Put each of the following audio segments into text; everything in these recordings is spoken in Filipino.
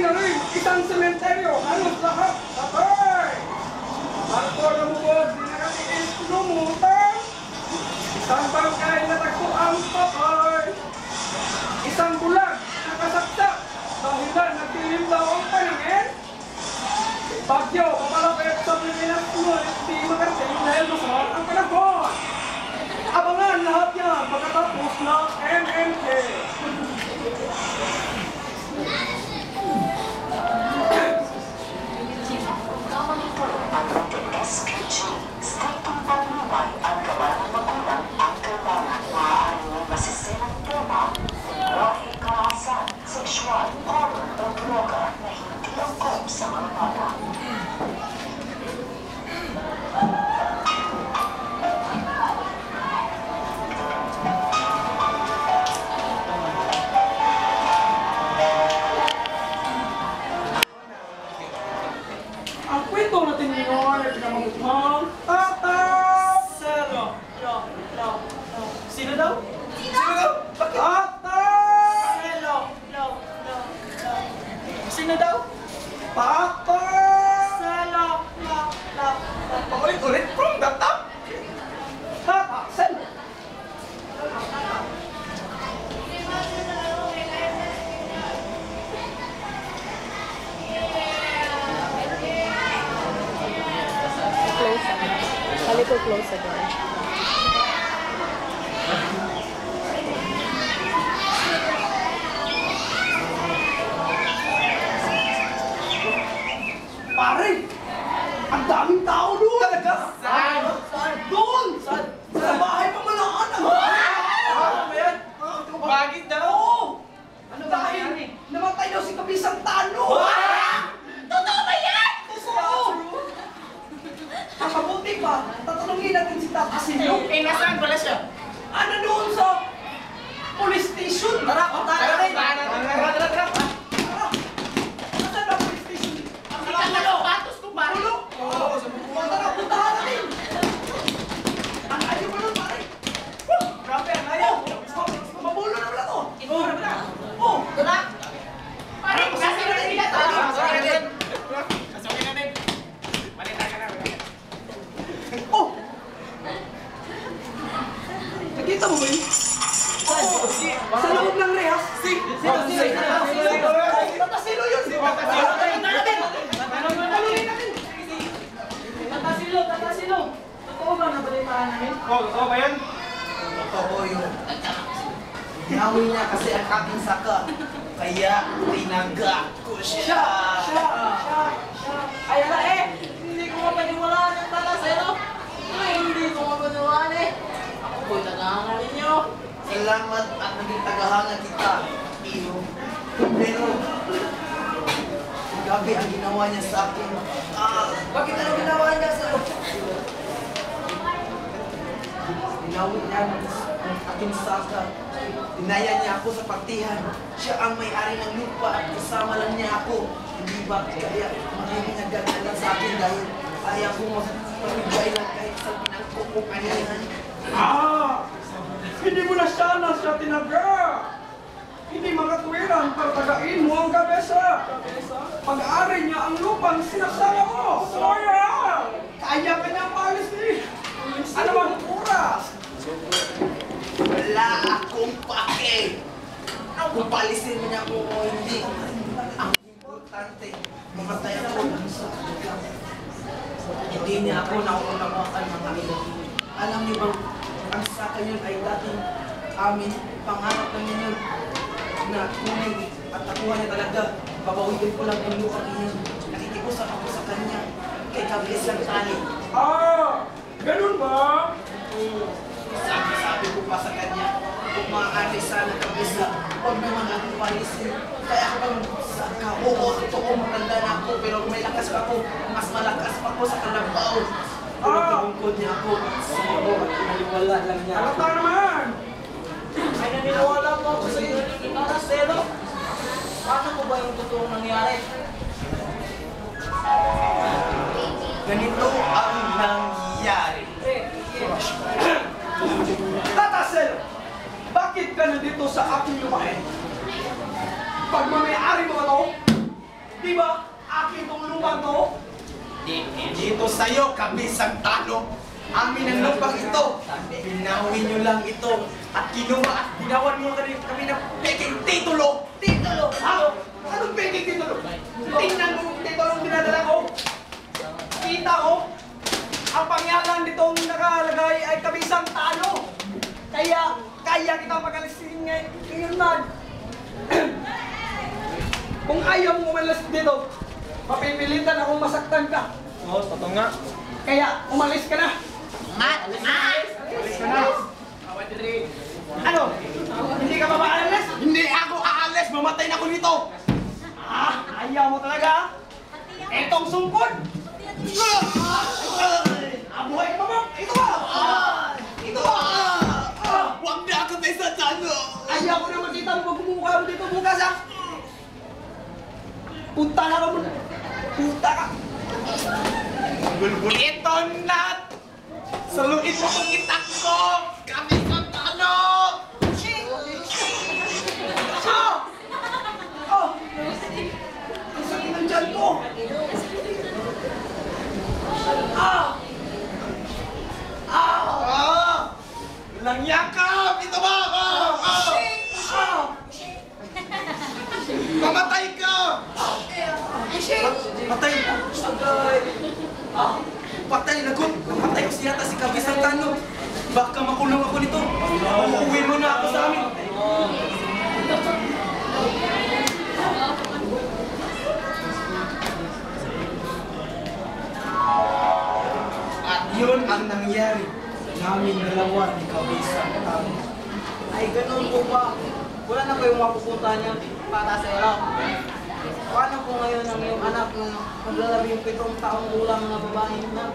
na rin isang sementeryo. Halos lahat patay. Marco na bubod, di na kami lumutan. Isang bangkay na tagpo ang patay. Isang bulag nakasaksak dahilan nagdilim daw ang paningin. Bagyo, papalapit sa Pilipinas ngunit di makarating dahil masarap ang panahon. Abangan lahat yan pagkatapos ng MMK. SPG, Statong Pangluway ang gawa ng magulang ang kailangan maaaring may masisinang tema, lingwahe, karahasan, sexual, horror o droga na hindi angkop sa mga bata. Ang kwento natin ngayon ay pinamagutmang Tataw! Sino daw? Sino daw? Bakit? Tataw! Sino daw? Tataw! Paulit-ulit from the top? Tataw! Sen! A little closer there. Pare! Ang daming tao doon! Talaga? Saan? Doon! Saan? Sa bahay pamalaan! Ano ba yan? Bakit daw? Oo! Ano ba Dahil yan eh? namatay daw si Kabisang Tano! Totoo ba yan? Oo! Ang mabuti pa, tatanungin natin si Tata Silyo. Nasaan pala siya? Ano doon sa police station? Tara, tara. Tara! Nasaan ang police station? Patos ko ba? Ulo! Oo, sa buwan. Tara, puntahan natin! Ang ayaw mo nun, pare! Grabe, ang ayaw. Mabulo na pala to! Ikaw na ba? Oh! Tara. Pare, Pasok na sila. Pasok natin. Pasok natin. Balita ka na. Oh! Nakita mo ba yun? Oo, si. Sa loob ng rehas? Sino? Tata Silyo yun! Tanungin natin! Tata Silo. Totoo ba na balitaan namin? Totoo ba yan? Totoo yun. Ginawi niya kasi ang aking saka. Kaya tinaga ko siya. Ay, ala eh. Hindi ko mapaniwalaan yung Tata Silo. Ay, hindi ko mapaniwalaan eh. Ako po'y tagahangan ninyo. Salamat at naging tagahanga kita. Iyo. Pero, gabi ang ginawa niya sa akin. Bakit ano ginawa niya sa Ginawi niya ang aking saka. Dinaya niya ako sa partihan. Siya ang may-ari ng lupa at kasama lang niya ako. Hindi ba kaya magiging nagagalan sa akin dahil ayaw ko magbigay lang kahit sa pinagkukukanihan. Hindi mo na sana siya tinaga! Hindi makatuwiran para tagain mo ang kabesa! Pag-aari niya ang lupang sinasama mo! Soya! Kaya ka niya maalis ni! Ano bang oras? Wala akong pake! Kung palisin mo niya ako o hindi, ang importante, mamatay ako ng sakit. Hindi niya ako nauunawakan ng amin. Alam niyo bang, ang saka yun ay dating amin, pangarap namin yun, na kunin at nakuha niya talaga. Babawiin ko lang ang lupang iyon. Nakikiusap ako sa kanya, kay Kabilis lang tali. Ganun ba? Sabi ko pa sa kanya, kung maaari sana kabisa, huwag naman akong palisin. Kaya kapag saka, oo, totoo, matanda na ako, pero may lakas pa ako, mas malakas pa ako sa kalabaw. Pero tinungkod niya ako, sino at naliwala lang niya ako. Alata naman! Ay, naniniwala po ako sa iyo ng Tata Silo. Paano po ba yung totoong nangyari? Ganito ang nangyari. Tata Silyo, bakit ka nandito sa aking lupain? Pagmamayari mo ba ito? Dito sa'yo, kabisang talo. Amin ang lupang ito. Pinawin nyo lang ito. At kinuha at ginawan mo kami ng peking titulo. Titulo? Ha? Anong peking titulo? Tingnan mo yung titulong dinadala ko. Kita ko. Ang pangalan ditong nakalagay ay kabisang talo. Kaya kita magalisin ngayon man. Kung ayaw mo umalis dito, mapipilitan akong masaktan ka. Oo, totoo nga. Kaya umalis ka na. Alis ka na. Ano? Hindi ka ba maalis? Hindi ako aalis! Mamatay na ako nito! Ayaw mo talaga? Etong sungkod! Abuhay ka ba? Ito ba? Ito ba? Huwag na ako tayo sa tano! Ayaw ko na makita mo pag bumukha mo dito bukas ha! Punta na ka mo! Punta ka! Ito na! Saluin mo kung itak ko! Kami sa tano! Ang sakit ng tiyan ko! Walang yakap! Ito ba ako? Mamatay ka! Patay! Patay! Patay ko siyata si Kabisang Tano! Baka makulong ako nito! Uuwi mo na ako sa amin! At yun ang nangyari namin dalawa ni Kabisang Tano. Ay, ganun po ba? Wala na kayong mapupunta niya para sa iyo. Paano po ngayon ang iyong anak na maglalabing 7 taong gulang na babae na?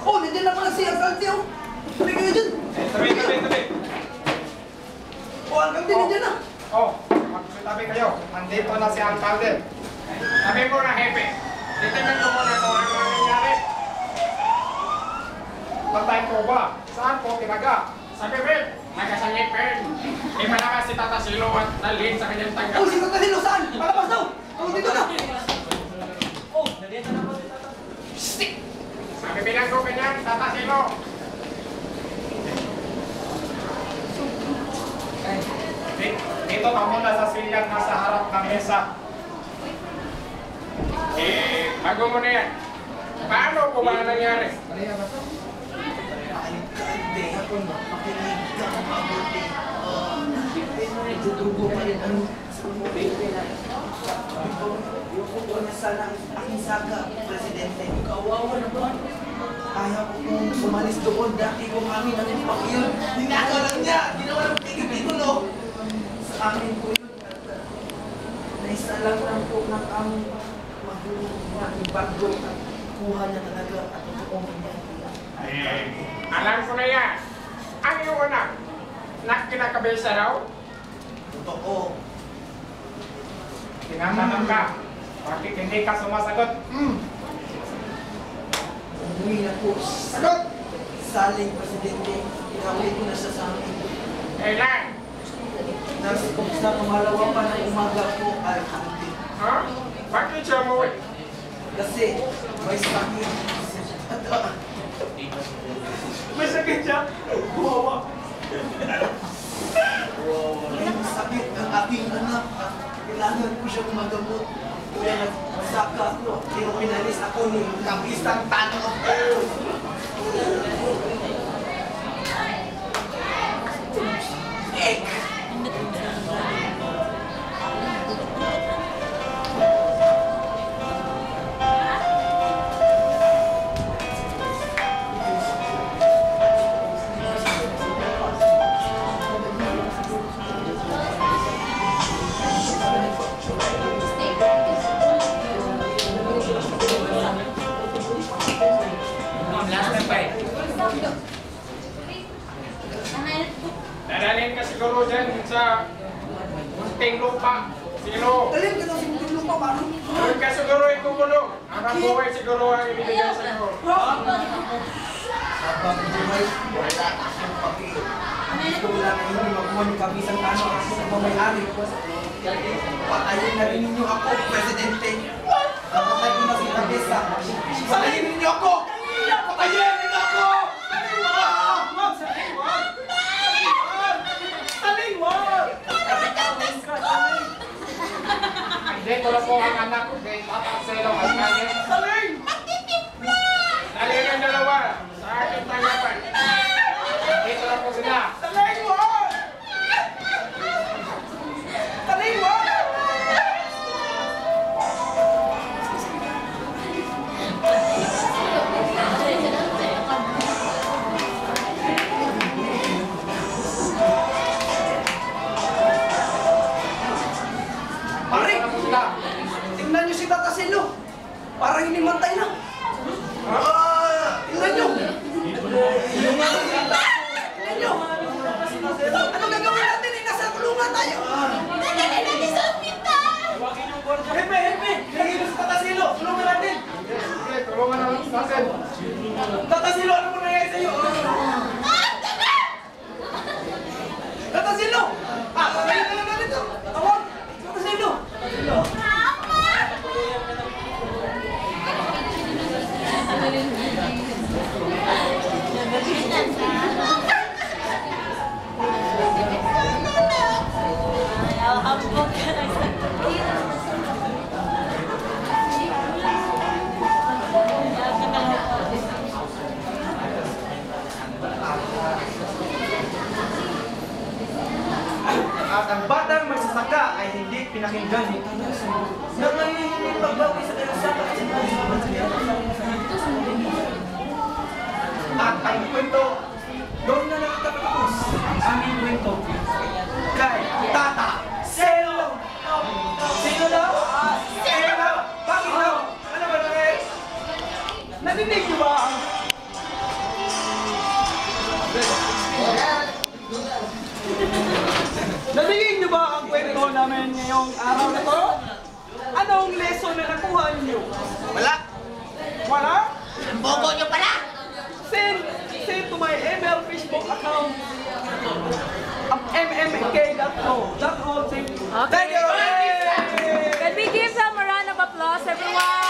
Oh, nandiyan na pala si Alcalde oh! Tabi kayo dyan! Tabi. Oh, Alcalde nandiyan na! Oh, magtabi kayo. Nandito na si Alcalde. Sabi mo na, Hepe. Titignan ko muna kung ano ang nangyari. Patay ko ba? Saan po tinaga? Sa bibig. Nagkasangit, Pen. Ipalakas si Tata Silo at dalhin sa kanyang tanggal. Oh, si Tatasilo saan? Palabas daw! Oh, dito na! Oh, nandito na po si Tata. Stick! Sabi bilang ko kanyang Tata Silo. Dito ka muna sa silyang nasa harap ng mesa. Bago mo na yan. Paano po ba nangyari? Alcalde, makinig ka mabuti. Nagdudugo pa rin ang Ikaw na sana ang aking saka, Presidente. Kawawa naman. Ayaw ko kung umalis doon dati kung amin ang ipakiyon. Ninakaw lang niya! Ginawa ng pigil-pigulo! Sa amin po yun. Naisa lang po ng aming magulong na ibago at kuha niya talaga at totoong nangyari. Alam ko na yan. Ang iyong anak, kinakabesa raw, Totoo. tinatanong ka. Bakit hindi ka sumasagot? Umuwi na po. Sagot! Saling, Presidente. Inaway ko na siya sa amin. Kailan? Sa pangalawa pa ng umaga po, Alcalde. Ha? Bakit siya umuwi? Kasi may sakit. May sakit siya? Wawa. May sakit ang aking anak. Kailangan ko siyang magamot. Kaya nagsaka ako. Pero pinalis ako ni Kabisang Tano. Dadalhin ka siguro dyan sa munting lupa. Sino? Alin ka daw si Munting Lupa, paano? Huwag ka siguro ikumulong. Ang buhay siguro ang ibibigay sa'yo. Sabang buhay, wala akong paki. Gusto ko lang hindi makuha ni Kabisang Tano ako sa mamayari. Patayin na rin ninyo ako, Presidente. Papatay ko na si Kabisa. Salayin ninyo ako! Patayin ninyo ako! Wag! Saliwag! Saliwag! Hindi ko na po ang anak ko kay Tataselo at kanya. Saling! Saling ang dalawa sa aking tanggapan. Dito na po sila. Saling mo! Saling mo! Pare! Tingnan nyo si Tataselo! Parang hinimantay na! Tingnan nyo! Tingnan nyo! Anong gagawin natin? Nasa kulungan tayo! Dadalhin natin sa ospital! Hepe! Hepe! Lagay mo si Tataselo! Tulungan natin! Sige, tulungan naman sa akin. Tataselo! Ano mo nangyayari sa'yo? Tataselo! Patayin na lang natin ito! Tawag! Tataselo! At ang batang magsasaka ay hindi pinakinggan ni Tataselo na ngayon hindi pagbawi sa kalasaka at at ang kwento doon na nakatapos ang aming kwento kay Tata Selo! Sino daw? Selo! Bakit daw? Ano ba nangyay? Nadinig niyo ba ang... Nadinig niyo ba ang kwento namin ngayong araw na to? Anong lesson na nakuha niyo? Wala! Wala? Ang bobo nyo pala! Send to my ML Facebook account mmk.co. That's all. Thank you. Okay. Thank you. Can we give them a round of applause, everyone?